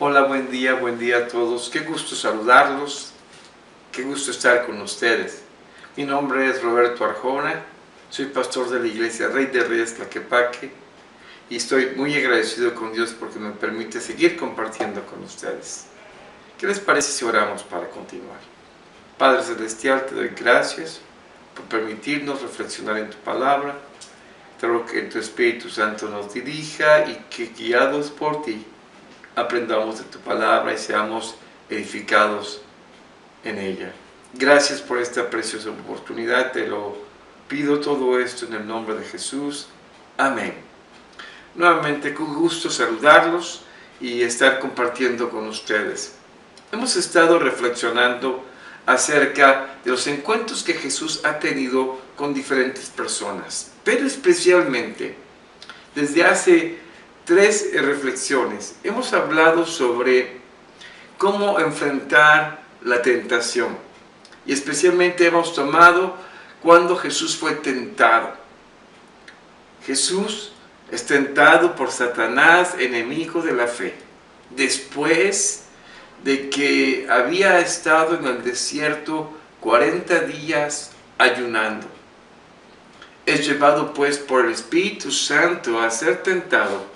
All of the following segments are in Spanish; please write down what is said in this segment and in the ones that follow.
Hola, buen día a todos. Qué gusto saludarlos, qué gusto estar con ustedes. Mi nombre es Roberto Arjona, soy pastor de la iglesia Rey de Reyes Tlaquepaque y estoy muy agradecido con Dios porque me permite seguir compartiendo con ustedes. ¿Qué les parece si oramos para continuar? Padre Celestial, te doy gracias por permitirnos reflexionar en tu palabra. Te ruego que tu Espíritu Santo nos dirija y que, guiados por ti, aprendamos de tu palabra y seamos edificados en ella. Gracias por esta preciosa oportunidad, te lo pido todo esto en el nombre de Jesús. Amén. Nuevamente, con gusto saludarlos y estar compartiendo con ustedes. Hemos estado reflexionando acerca de los encuentros que Jesús ha tenido con diferentes personas, pero especialmente desde hace 3 reflexiones hemos hablado sobre cómo enfrentar la tentación y especialmente hemos tomado cuando Jesús fue tentado. Jesús es tentado por Satanás, enemigo de la fe, después de que había estado en el desierto 40 días ayunando. Es llevado pues por el Espíritu Santo a ser tentado.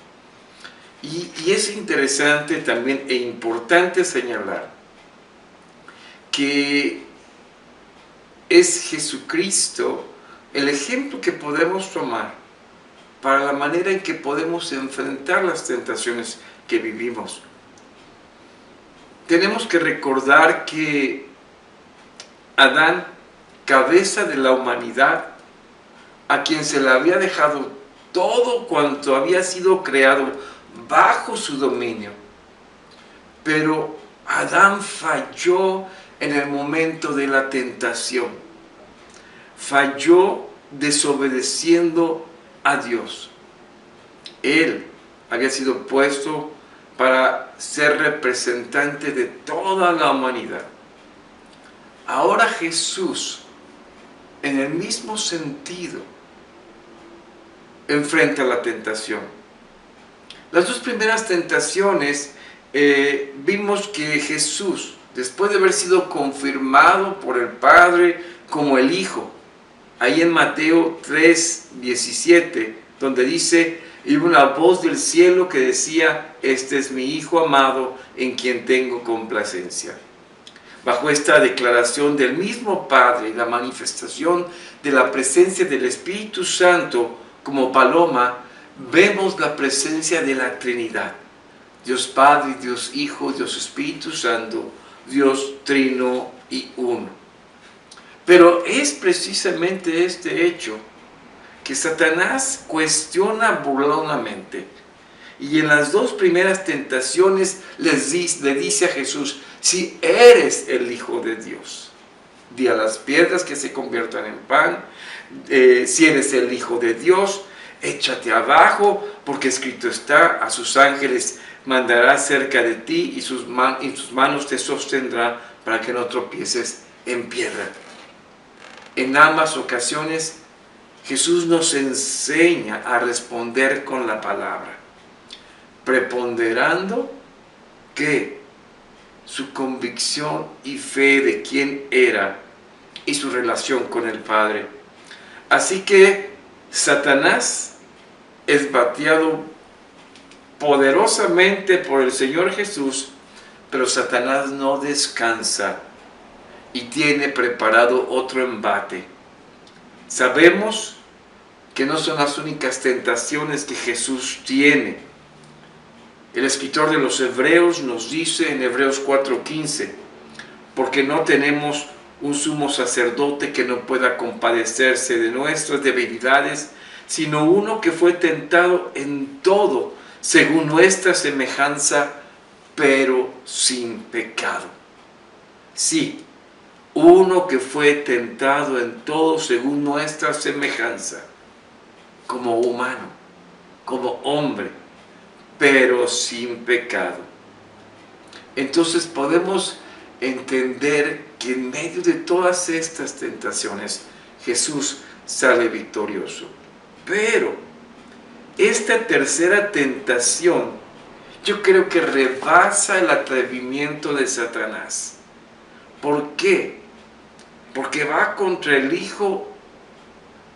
Y es interesante también e importante señalar que es Jesucristo el ejemplo que podemos tomar para la manera en que podemos enfrentar las tentaciones que vivimos. Tenemos que recordar que Adán, cabeza de la humanidad, a quien se le había dejado todo cuanto había sido creado bajo su dominio, pero Adán falló en el momento de la tentación, falló desobedeciendo a Dios. Él había sido puesto para ser representante de toda la humanidad. Ahora Jesús, en el mismo sentido, enfrenta la tentación. Las 2 primeras tentaciones vimos que Jesús, después de haber sido confirmado por el Padre como el Hijo, ahí en Mateo 3:17, donde dice: y una voz del cielo que decía: este es mi Hijo amado, en quien tengo complacencia. Bajo esta declaración del mismo Padre y la manifestación de la presencia del Espíritu Santo como paloma, vemos la presencia de la Trinidad, Dios Padre, Dios Hijo, Dios Espíritu Santo, Dios Trino y Uno. Pero es precisamente este hecho que Satanás cuestiona burlonamente, y en las 2 primeras tentaciones le dice a Jesús: si eres el Hijo de Dios, di a las piedras que se conviertan en pan. Si eres el Hijo de Dios, échate abajo, porque escrito está: a sus ángeles mandará cerca de ti y sus manos te sostendrá para que no tropieces en piedra. En ambas ocasiones Jesús nos enseña a responder con la palabra, preponderando que su convicción y fe de quién era y su relación con el Padre. Así que Satanás es bateado poderosamente por el Señor Jesús, pero Satanás no descansa y tiene preparado otro embate. Sabemos que no son las únicas tentaciones que Jesús tiene. El escritor de los Hebreos nos dice en Hebreos 4:15: porque no tenemos un sumo sacerdote que no pueda compadecerse de nuestras debilidades, sino uno que fue tentado en todo, según nuestra semejanza, pero sin pecado. Sí, uno que fue tentado en todo según nuestra semejanza, como humano, como hombre, pero sin pecado. Entonces podemos entender que en medio de todas estas tentaciones Jesús sale victorioso. Pero esta tercera tentación yo creo que rebasa el atrevimiento de Satanás. ¿Por qué? Porque va contra el Hijo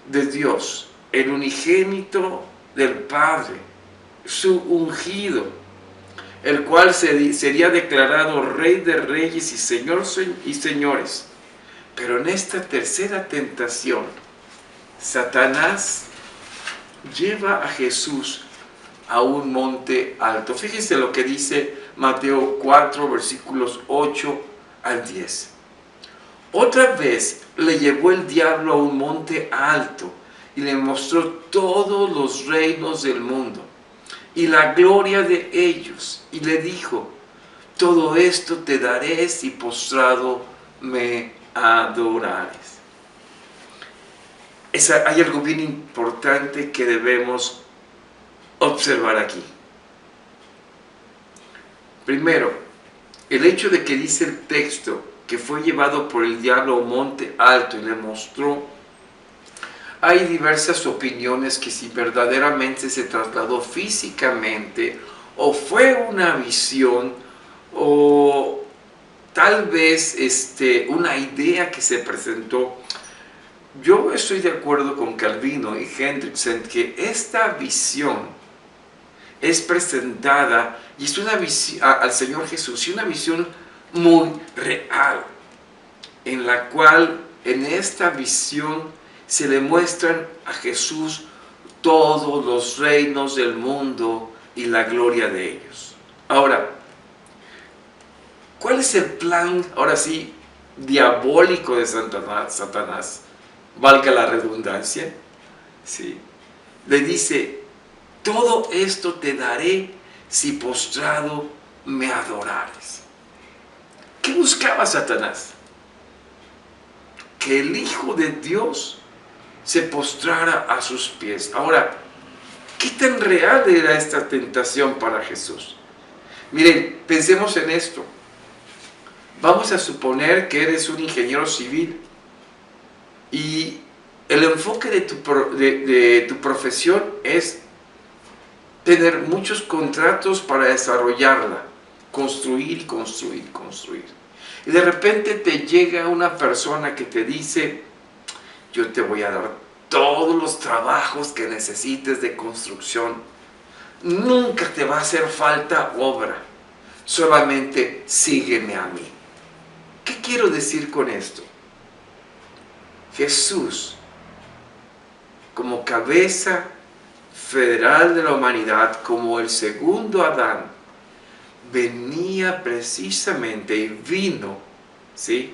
de Dios, el unigénito del Padre, su ungido, el cual sería declarado Rey de Reyes y Señor y Señores. Pero en esta tercera tentación, Satanás lleva a Jesús a un monte alto. Fíjense lo que dice Mateo 4, versículos 8 al 10. Otra vez le llevó el diablo a un monte alto y le mostró todos los reinos del mundo y la gloria de ellos, y le dijo: todo esto te daré si postrado me adorares. Hay algo bien importante que debemos observar aquí. Primero, el hecho de que dice el texto que fue llevado por el diablo a un monte alto y le mostró. Hay diversas opiniones que si verdaderamente se trasladó físicamente o fue una visión o tal vez una idea que se presentó. Yo estoy de acuerdo con Calvino y Hendrickson que esta visión es presentada y es una visión al Señor Jesús, y una visión muy real, en la cual en esta visión se le muestran a Jesús todos los reinos del mundo y la gloria de ellos. Ahora, ¿cuál es el plan, ahora sí, diabólico de Satanás? Valga la redundancia. Sí. Le dice: todo esto te daré si postrado me adorares. ¿Qué buscaba Satanás? Que el Hijo de Dios se postrara a sus pies. Ahora, ¿qué tan real era esta tentación para Jesús? Miren, pensemos en esto. Vamos a suponer que eres un ingeniero civil y el enfoque de tu profesión es tener muchos contratos para desarrollarla, construir y construir y construir. Y de repente te llega una persona que te dice: yo te voy a dar todos los trabajos que necesites de construcción. Nunca te va a hacer falta obra. Solamente sígueme a mí. ¿Qué quiero decir con esto? Jesús, como cabeza federal de la humanidad, como el segundo Adán, venía precisamente y vino, ¿sí?,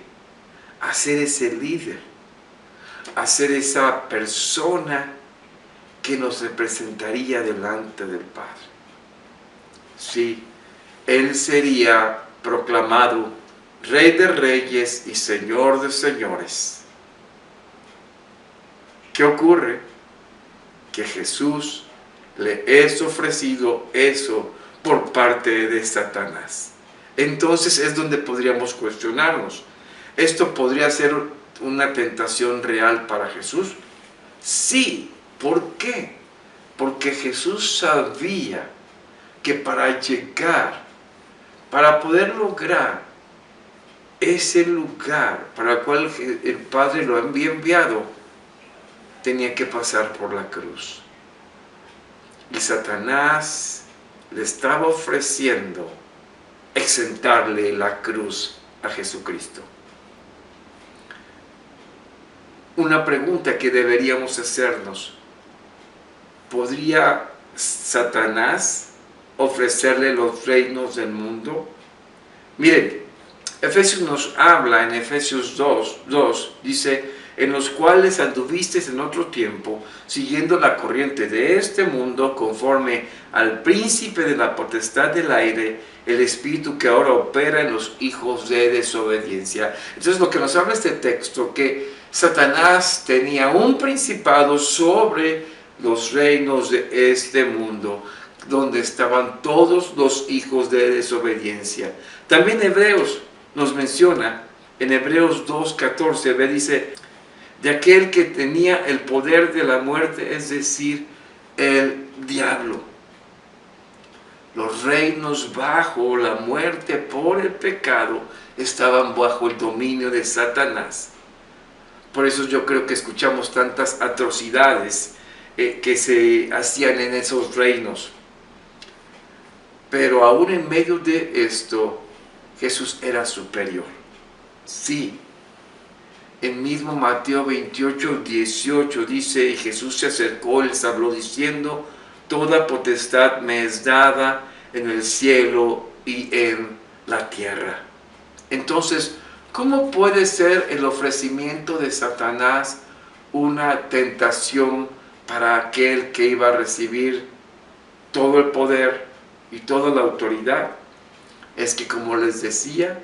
a ser ese líder, a ser esa persona que nos representaría delante del Padre. Sí, Él sería proclamado Rey de Reyes y Señor de Señores. ¿Qué ocurre? Que Jesús le es ofrecido eso por parte de Satanás. Entonces es donde podríamos cuestionarnos: ¿esto podría ser una tentación real para Jesús? Sí. ¿Por qué? Porque Jesús sabía que para llegar, para poder lograr ese lugar para el cual el Padre lo había enviado, tenía que pasar por la cruz. Y Satanás le estaba ofreciendo exentarle la cruz a Jesucristo. Una pregunta que deberíamos hacernos: ¿podría Satanás ofrecerle los reinos del mundo? Miren, Efesios nos habla en Efesios 2, dice: en los cuales anduvisteis en otro tiempo, siguiendo la corriente de este mundo, conforme al príncipe de la potestad del aire, el espíritu que ahora opera en los hijos de desobediencia. Entonces, lo que nos habla este texto, que Satanás tenía un principado sobre los reinos de este mundo, donde estaban todos los hijos de desobediencia. También Hebreos nos menciona, en Hebreos 2:14, dice: de aquel que tenía el poder de la muerte, es decir, el diablo. Los reinos bajo la muerte por el pecado estaban bajo el dominio de Satanás. Por eso yo creo que escuchamos tantas atrocidades que se hacían en esos reinos. Pero aún en medio de esto, Jesús era superior. Sí. En mismo Mateo 28, 18 dice, y Jesús se acercó, les habló diciendo, toda potestad me es dada en el cielo y en la tierra. Entonces, ¿cómo puede ser el ofrecimiento de Satanás una tentación para aquel que iba a recibir todo el poder y toda la autoridad? Es que, como les decía,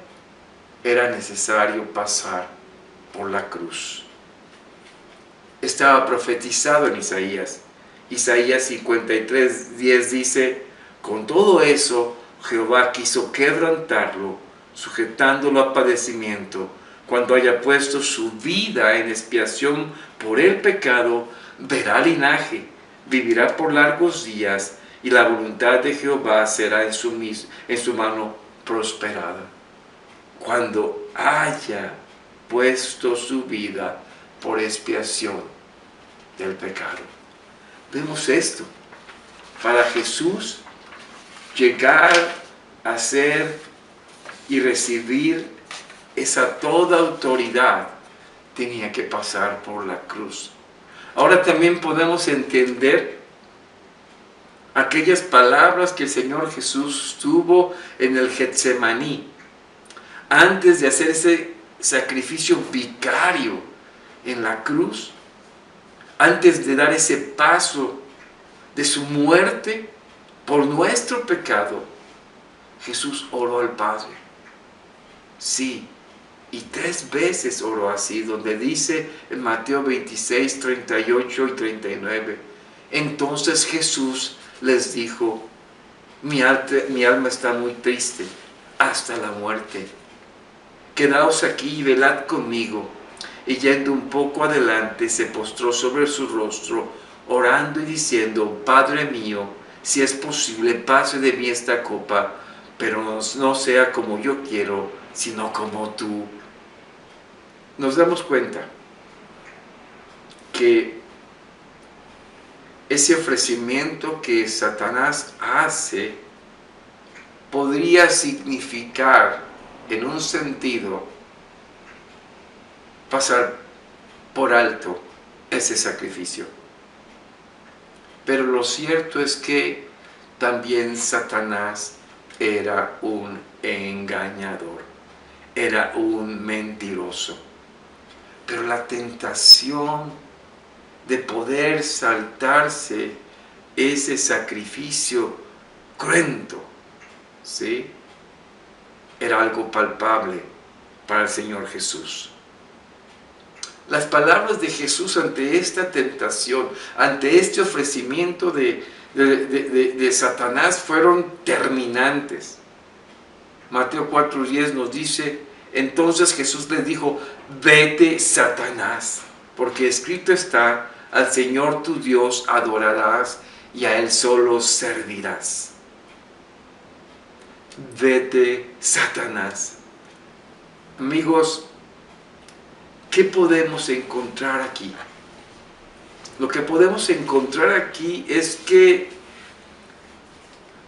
era necesario pasar por la cruz. Estaba profetizado en Isaías. Isaías 53, 10 dice, con todo eso, Jehová quiso quebrantarlo, sujetándolo a padecimiento. Cuando haya puesto su vida en expiación por el pecado, verá linaje, vivirá por largos días, y la voluntad de Jehová será en su mano prosperada. Cuando haya puesto su vida por expiación del pecado. Vemos esto. Para Jesús llegar a ser y recibir esa toda autoridad, tenía que pasar por la cruz. Ahora también podemos entender aquellas palabras que el Señor Jesús tuvo en el Getsemaní, antes de hacer ese sacrificio vicario en la cruz, antes de dar ese paso de su muerte por nuestro pecado. Jesús oró al Padre. Sí, y 3 veces oró así, donde dice en Mateo 26, 38 y 39, entonces Jesús les dijo, mi alma está muy triste hasta la muerte. Quedaos aquí y velad conmigo. Y yendo un poco adelante, se postró sobre su rostro, orando y diciendo, Padre mío, si es posible, pase de mí esta copa, pero no sea como yo quiero, sino como tú. Nos damos cuenta que ese ofrecimiento que Satanás hace podría significar, en un sentido, pasar por alto ese sacrificio. Pero lo cierto es que también Satanás era un engañador, era un mentiroso. Pero la tentación de poder saltarse ese sacrificio cruento, ¿sí?, era algo palpable para el Señor Jesús. Las palabras de Jesús ante esta tentación, ante este ofrecimiento de Satanás fueron terminantes. Mateo 4:10 nos dice, entonces Jesús les dijo, vete, Satanás, porque escrito está, al Señor tu Dios adorarás y a Él solo servirás. Vete, Satanás. Amigos, ¿qué podemos encontrar aquí? Lo que podemos encontrar aquí es que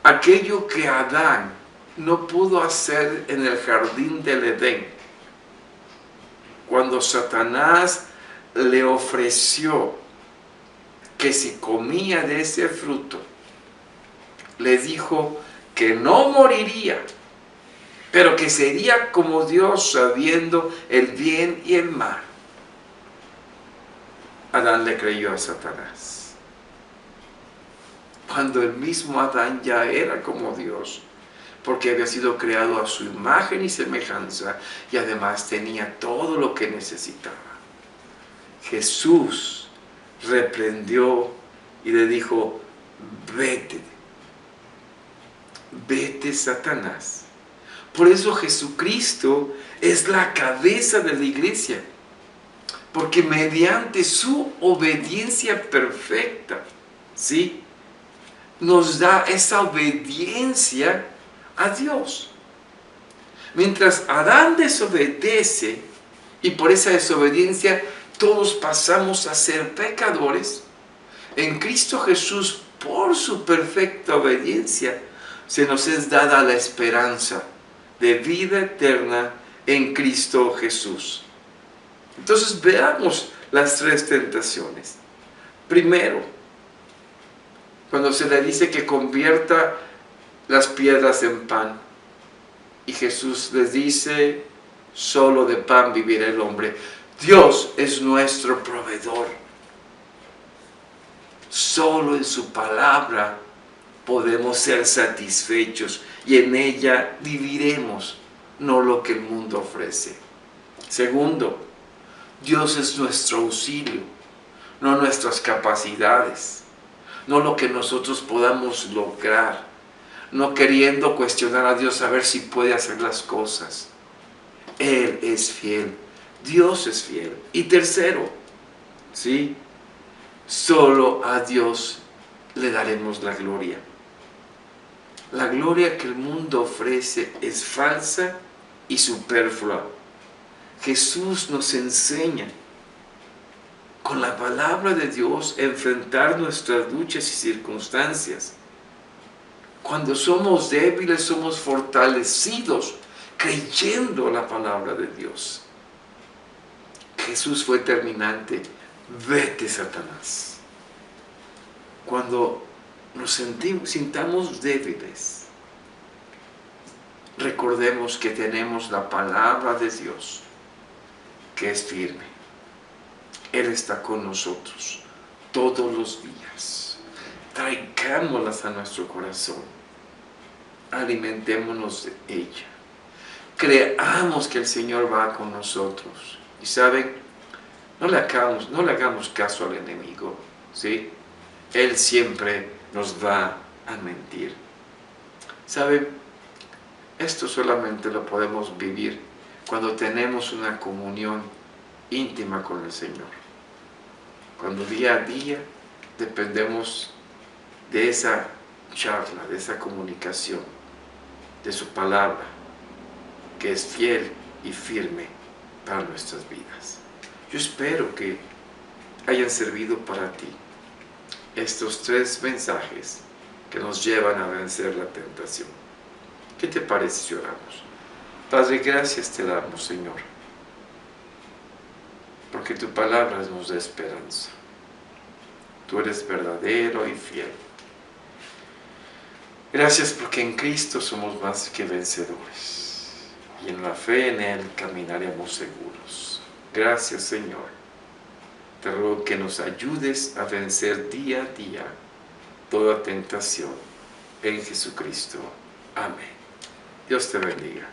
aquello que Adán no pudo hacer en el jardín del Edén, cuando Satanás le ofreció que si comía de ese fruto, le dijo que no moriría, pero que sería como Dios sabiendo el bien y el mal. Adán le creyó a Satanás, cuando el mismo Adán ya era como Dios, porque había sido creado a su imagen y semejanza y además tenía todo lo que necesitaba. Jesús reprendió y le dijo, vete, vete, Satanás. Por eso Jesucristo es la cabeza de la iglesia, porque mediante su obediencia perfecta, ¿sí?, nos da esa obediencia a Dios. Mientras Adán desobedece, y por esa desobediencia todos pasamos a ser pecadores, en Cristo Jesús, por su perfecta obediencia, se nos es dada la esperanza de vida eterna en Cristo Jesús. Entonces veamos las tres tentaciones. Primero, cuando se le dice que convierta las piedras en pan, y Jesús les dice, solo de pan vivirá el hombre. Dios es nuestro proveedor. Solo en su palabra podemos ser satisfechos y en ella viviremos, no lo que el mundo ofrece. Segundo, Dios es nuestro auxilio, no nuestras capacidades, no lo que nosotros podamos lograr, no queriendo cuestionar a Dios a ver si puede hacer las cosas. Él es fiel, Dios es fiel. Y tercero, ¿sí? Solo a Dios le daremos la gloria. La gloria que el mundo ofrece es falsa y superflua. Jesús nos enseña con la palabra de Dios a enfrentar nuestras luchas y circunstancias. Cuando somos débiles, somos fortalecidos creyendo la palabra de Dios. Jesús fue terminante. Vete, Satanás. Cuando nos sintamos débiles, recordemos que tenemos la palabra de Dios, que es firme. Él está con nosotros todos los días. Traigámoslas a nuestro corazón. Alimentémonos de ella. Creamos que el Señor va con nosotros. Y saben, no le hagamos caso al enemigo, ¿sí? Él siempre nos va a mentir. ¿Saben? Esto solamente lo podemos vivir cuando tenemos una comunión íntima con el Señor. Cuando día a día dependemos de esa charla, de esa comunicación, de su palabra, que es fiel y firme para nuestras vidas. Yo espero que hayan servido para ti estos tres mensajes que nos llevan a vencer la tentación. ¿Qué te parece si oramos? Padre, gracias te damos, Señor, porque tu palabra nos da esperanza. Tú eres verdadero y fiel. Gracias porque en Cristo somos más que vencedores y en la fe en Él caminaremos seguros. Gracias, Señor. Te ruego que nos ayudes a vencer día a día toda tentación en Jesucristo. Amén. Dios te bendiga.